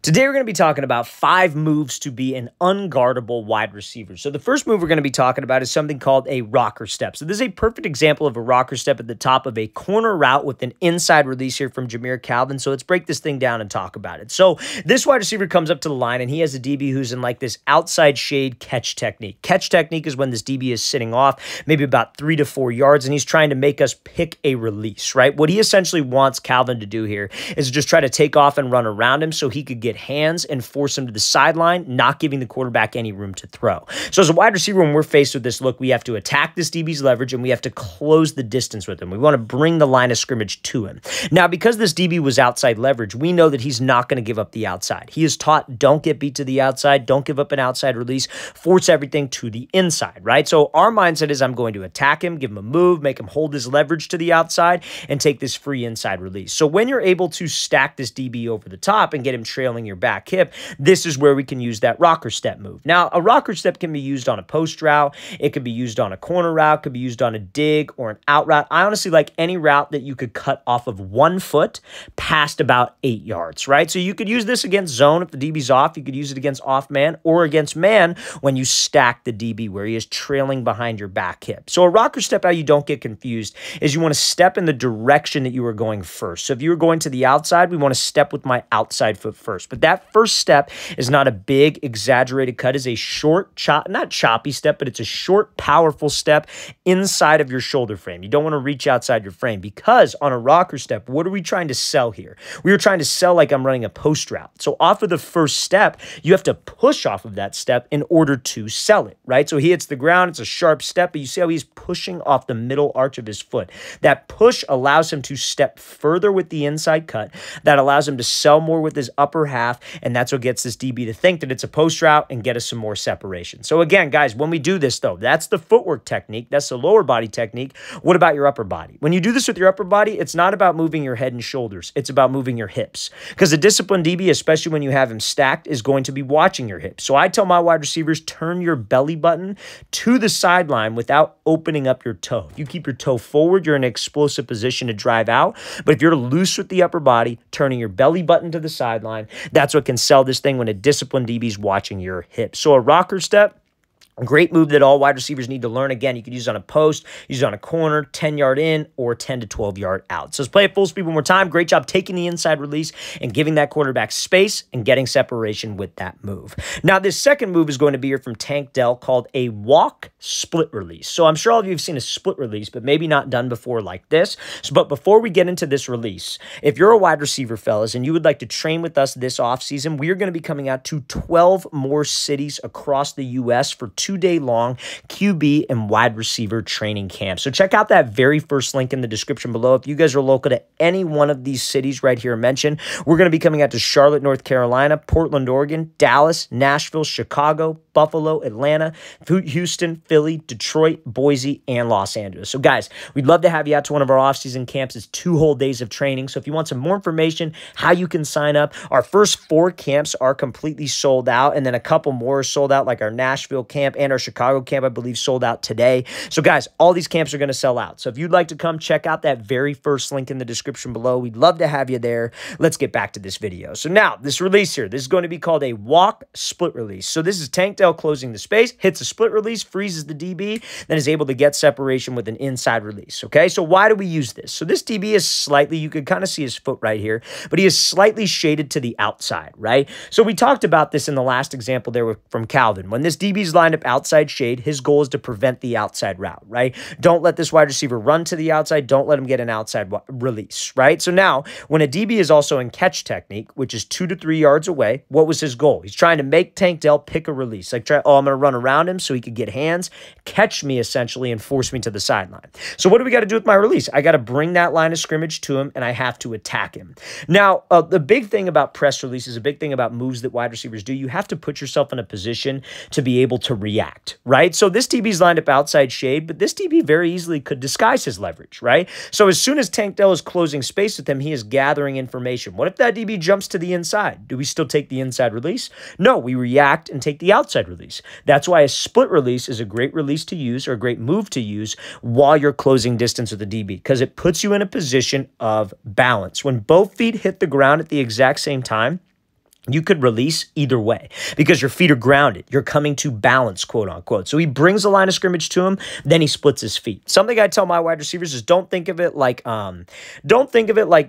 Today, we're going to be talking about 5 moves to be an unguardable wide receiver. So the first move we're going to be talking about is something called a rocker step. So this is a perfect example of a rocker step at the top of a corner route with an inside release here from Jameer Calvin. So let's break this thing down and talk about it. So this wide receiver comes up to the line, and he has a DB who's in like this outside shade catch technique. Catch technique is when this DB is sitting off maybe about 3 to 4 yards, and he's trying to make us pick a release, right? What he essentially wants Calvin to do here is just try to take off and run around him so he could get hands and force him to the sideline, not giving the quarterback any room to throw. So as a wide receiver, when we're faced with this look, we have to attack this DB's leverage and we have to close the distance with him. We want to bring the line of scrimmage to him. Now, because this DB was outside leverage, we know that he's not going to give up the outside. He is taught, don't get beat to the outside, don't give up an outside release, force everything to the inside, right? So our mindset is I'm going to attack him, give him a move, make him hold his leverage to the outside, and take this free inside release. So when you're able to stack this DB over the top and get him trailing your back hip, this is where we can use that rocker step move. Now, a rocker step can be used on a post route. It could be used on a corner route, could be used on a dig or an out route. I honestly like any route that you could cut off of 1 foot past about 8 yards, right? So you could use this against zone if the DB's off. You could use it against off man or against man when you stack the DB where he is trailing behind your back hip. So a rocker step, how you don't get confused, is you want to step in the direction that you were going first. So if you were going to the outside, we want to step with my outside foot first. But that first step is not a big, exaggerated cut. It's a short, not choppy step, but it's a short, powerful step inside of your shoulder frame. You don't want to reach outside your frame because on a rocker step, what are we trying to sell here? We are trying to sell like I'm running a post route. So off of the first step, you have to push off of that step in order to sell it, right? So he hits the ground. It's a sharp step, but you see how he's pushing off the middle arch of his foot. That push allows him to step further with the inside cut. That allows him to sell more with his upper half, and that's what gets this DB to think that it's a post route and get us some more separation. So again, guys, when we do this though, that's the footwork technique. That's the lower body technique. What about your upper body? When you do this with your upper body, it's not about moving your head and shoulders. It's about moving your hips. Because a disciplined DB, especially when you have him stacked, is going to be watching your hips. So I tell my wide receivers, turn your belly button to the sideline without opening up your toe. If you keep your toe forward, you're in an explosive position to drive out. But if you're loose with the upper body, turning your belly button to the sideline, that's what can sell this thing when a disciplined DB is watching your hips. So a rocker step, a great move that all wide receivers need to learn. Again, you could use it on a post, use it on a corner, 10-yard in, or 10 to 12-yard out. So let's play it full speed one more time. Great job taking the inside release and giving that quarterback space and getting separation with that move. Now, this second move is going to be here from Tank Dell called a walk split release. So I'm sure all of you have seen a split release, but maybe not done before like this. But before we get into this release, if you're a wide receiver, fellas, and you would like to train with us this offseason, we are going to be coming out to 12 more cities across the U.S. for 2-day-long QB and wide receiver training camp. So check out that very first link in the description below. If you guys are local to any one of these cities right here mentioned, we're going to be coming out to Charlotte, North Carolina, Portland, Oregon, Dallas, Nashville, Chicago, Buffalo, Atlanta, Houston, Philly, Detroit, Boise, and Los Angeles. So guys, we'd love to have you out to one of our off-season camps. It's 2 whole days of training. So if you want some more information, how you can sign up, our first 4 camps are completely sold out, and then a couple more are sold out, like our Nashville camp and our Chicago camp, I believe, sold out today. So guys, all these camps are going to sell out. So if you'd like to come, check out that very first link in the description below. We'd love to have you there. Let's get back to this video. So now, this release here, this is going to be called a walk split release. So this is Tank Dell closing the space, hits a split release, freezes the DB, then is able to get separation with an inside release, okay? So why do we use this? So this DB is slightly, you can kind of see his foot right here, but he is slightly shaded to the outside, right? So we talked about this in the last example there from Calvin. When this DB's lined up outside shade, his goal is to prevent the outside route, right? Don't let this wide receiver run to the outside. Don't let him get an outside release, right? So now, when a DB is also in catch technique, which is 2 to 3 yards away, what was his goal? He's trying to make Tank Dell pick a release. Like, I'm going to run around him so he could get hands, catch me essentially, and force me to the sideline. So what do we got to do with my release? I got to bring that line of scrimmage to him, and I have to attack him. Now, the big thing about press releases, a big thing about moves that wide receivers do, you have to put yourself in a position to be able to react, right? So this DB's lined up outside shade, but this DB very easily could disguise his leverage, right? So as soon as Tank Dell is closing space with him, he is gathering information. What if that DB jumps to the inside? Do we still take the inside release? No, we react and take the outside release. That's why a split release is a great release to use, or a great move to use while you're closing distance with the DB, because it puts you in a position of balance. When both feet hit the ground at the exact same time, you could release either way because your feet are grounded. You're coming to balance, quote unquote. So he brings the line of scrimmage to him, then he splits his feet. Something I tell my wide receivers is don't think of it like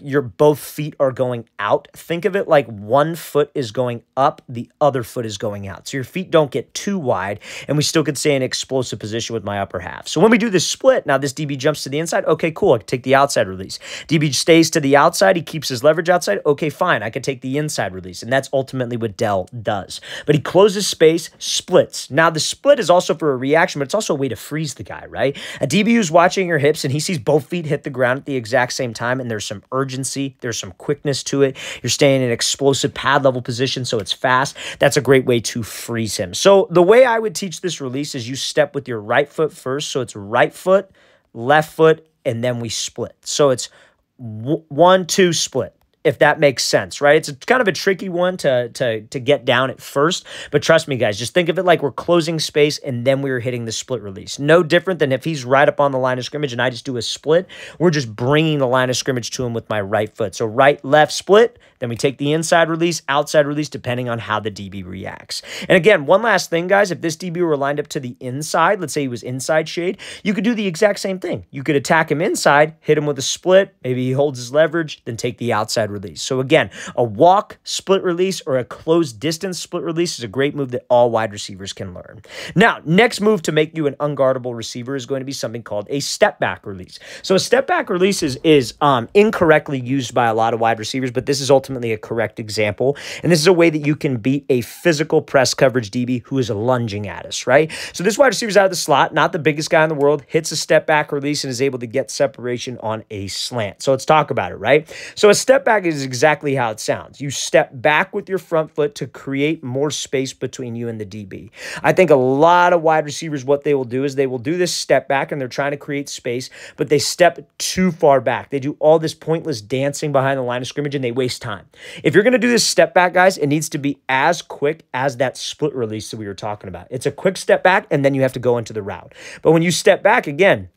your both feet are going out. Think of it like one foot is going up, the other foot is going out. So your feet don't get too wide, and we still could stay in explosive position with my upper half. So when we do this split, now this DB jumps to the inside. Okay, cool. I can take the outside release. DB stays to the outside. He keeps his leverage outside. Okay, fine. I could take the inside release, and that's ultimately what Dell does. But he closes space, splits. Now, the split is also for a reaction, but it's also a way to freeze the guy, right? A DB who's watching your hips and he sees both feet hit the ground at the exact same time, and there's some urgency, there's some quickness to it. You're staying in an explosive pad level position, so it's fast. That's a great way to freeze him. So the way I would teach this release is you step with your right foot first. So it's right foot, left foot, and then we split. So it's 1, 2, split, if that makes sense, right? It's kind of a tricky one to get down at first, but trust me, guys, just think of it like we're closing space and then we're hitting the split release. No different than if he's right up on the line of scrimmage and I just do a split, we're just bringing the line of scrimmage to him with my right foot. So right, left, split, then we take the inside release, outside release, depending on how the DB reacts. And again, one last thing, guys, if this DB were lined up to the inside, let's say he was inside shade, you could do the exact same thing. You could attack him inside, hit him with a split, maybe he holds his leverage, then take the outside release. So again, a walk split release or a closed distance split release is a great move that all wide receivers can learn. Now, next move to make you an unguardable receiver is going to be something called a step back release. So a step back release is incorrectly used by a lot of wide receivers, but this is ultimately a correct example. And this is a way that you can beat a physical press coverage DB who is lunging at us, right? So this wide receiver's out of the slot, not the biggest guy in the world, hits a step back release and is able to get separation on a slant. So let's talk about it, right? So a step back is exactly how it sounds. You step back with your front foot to create more space between you and the DB. I think a lot of wide receivers, what they will do is they will do this step back and they're trying to create space, but they step too far back. They do all this pointless dancing behind the line of scrimmage and they waste time. If you're going to do this step back, guys, it needs to be as quick as that split release that we were talking about. It's a quick step back and then you have to go into the route. But when you step back, again,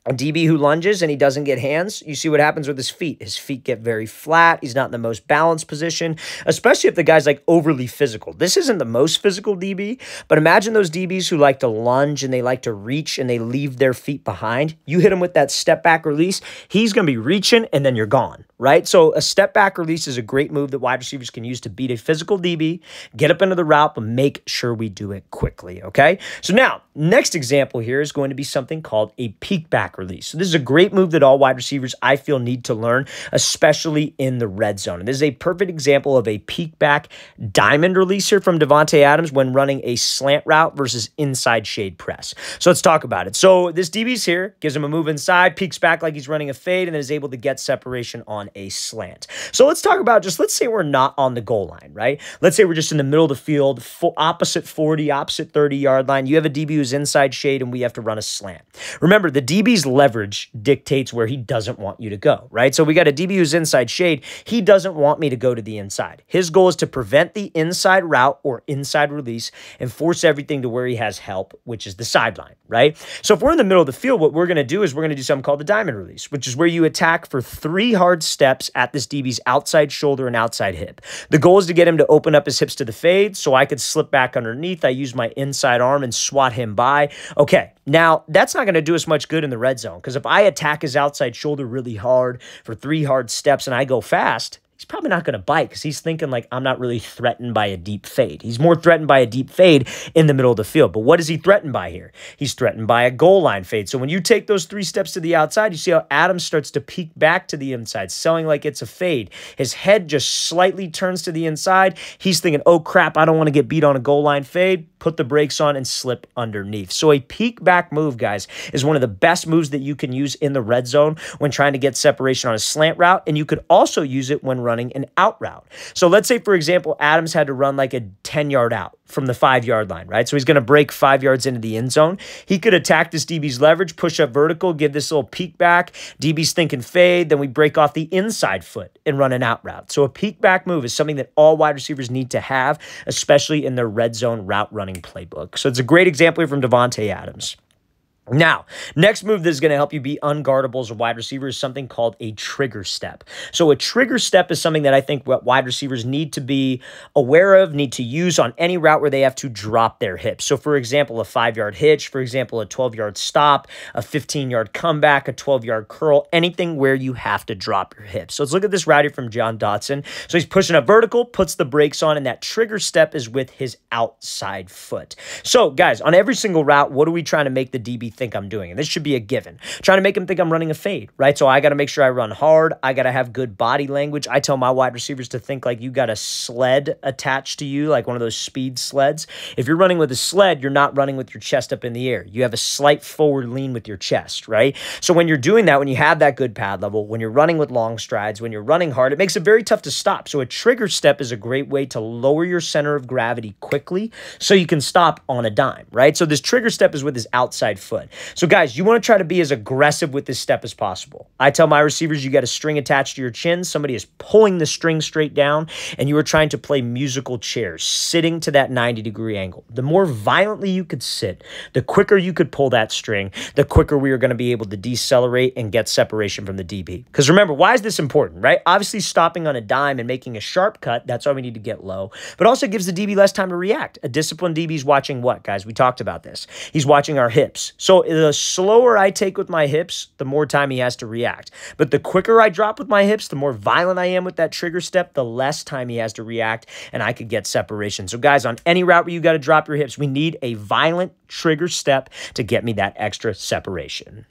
a DB who lunges and he doesn't get hands, you see what happens with his feet. His feet get very flat. He's not in the most balanced position, especially if the guy's like overly physical. This isn't the most physical DB, but imagine those DBs who like to lunge and they like to reach and they leave their feet behind. You hit him with that step back release, he's going to be reaching and then you're gone, right? So a step back release is a great move that wide receivers can use to beat a physical DB, get up into the route, but make sure we do it quickly, okay? So now, next example here is going to be something called a peek back release. So this is a great move that all wide receivers, I feel, need to learn, especially in the red zone. And this is a perfect example of a peek back diamond release here from Davante Adams when running a slant route versus inside shade press. So let's talk about it. So this DB's here, gives him a move inside, peeks back like he's running a fade, and then is able to get separation on a slant. So let's talk about just, let's say we're not on the goal line, right? Let's say we're just in the middle of the field, opposite 40, opposite 30-yard line. You have a DB who's inside shade, and we have to run a slant. Remember, the DB's leverage dictates where he doesn't want you to go, right? So we got a DB who's inside shade. He doesn't want me to go to the inside. His goal is to prevent the inside route or inside release and force everything to where he has help, which is the sideline, right? So if we're in the middle of the field, what we're going to do is we're going to do something called the diamond release, which is where you attack for 3 hard steps at this DB's outside shoulder and outside hip. The goal is to get him to open up his hips to the fade so I could slip back underneath. I use my inside arm and swat him by. Okay, now that's not going to do us much good in the red zone because if I attack his outside shoulder really hard for 3 hard steps and I go fast, he's probably not going to bite because he's thinking like, I'm not really threatened by a deep fade. He's more threatened by a deep fade in the middle of the field. But what is he threatened by here? He's threatened by a goal line fade. So when you take those 3 steps to the outside, you see how Adams starts to peek back to the inside, selling like it's a fade. His head just slightly turns to the inside. He's thinking, oh crap, I don't want to get beat on a goal line fade. Put the brakes on and slip underneath. So a peek back move, guys, is one of the best moves that you can use in the red zone when trying to get separation on a slant route. And you could also use it when running an out route. So let's say, for example, Adams had to run like a 10-yard out from the 5-yard line, right? So he's going to break 5 yards into the end zone. He could attack this DB's leverage, push up vertical, give this little peek back. DB's thinking fade. Then we break off the inside foot and run an out route. So a peek back move is something that all wide receivers need to have, especially in their red zone route running playbook. So it's a great example here from Davante Adams. Now, next move that is going to help you be unguardable as a wide receiver is something called a trigger step. So a trigger step is something that I think what wide receivers need to be aware of, need to use on any route where they have to drop their hips. So for example, a 5-yard hitch, for example, a 12-yard stop, a 15-yard comeback, a 12-yard curl, anything where you have to drop your hips. So let's look at this route here from John Dotson. So he's pushing up vertical, puts the brakes on, and that trigger step is with his outside foot. So guys, on every single route, what are we trying to make the DB think I'm doing? And this should be a given. Trying to make him think I'm running a fade, right? So I got to make sure I run hard. I got to have good body language. I tell my wide receivers to think like you got a sled attached to you, like one of those speed sleds. If you're running with a sled, you're not running with your chest up in the air. You have a slight forward lean with your chest, right? So when you're doing that, when you have that good pad level, when you're running with long strides, when you're running hard, it makes it very tough to stop. So a trigger step is a great way to lower your center of gravity quickly so you can stop on a dime, right? So this trigger step is with his outside foot. So guys, you want to try to be as aggressive with this step as possible. I tell my receivers, you got a string attached to your chin. Somebody is pulling the string straight down, and you are trying to play musical chairs, sitting to that 90-degree angle. The more violently you could sit, the quicker you could pull that string, the quicker we are going to be able to decelerate and get separation from the DB. Because remember, why is this important, right? Obviously, stopping on a dime and making a sharp cut, that's why we need to get low, but also gives the DB less time to react. A disciplined DB is watching what, guys? We talked about this. He's watching our hips. So the slower I take with my hips, the more time he has to react. But the quicker I drop with my hips, the more violent I am with that trigger step, the less time he has to react, and I could get separation. So guys, on any route where you got to drop your hips, we need a violent trigger step to get me that extra separation.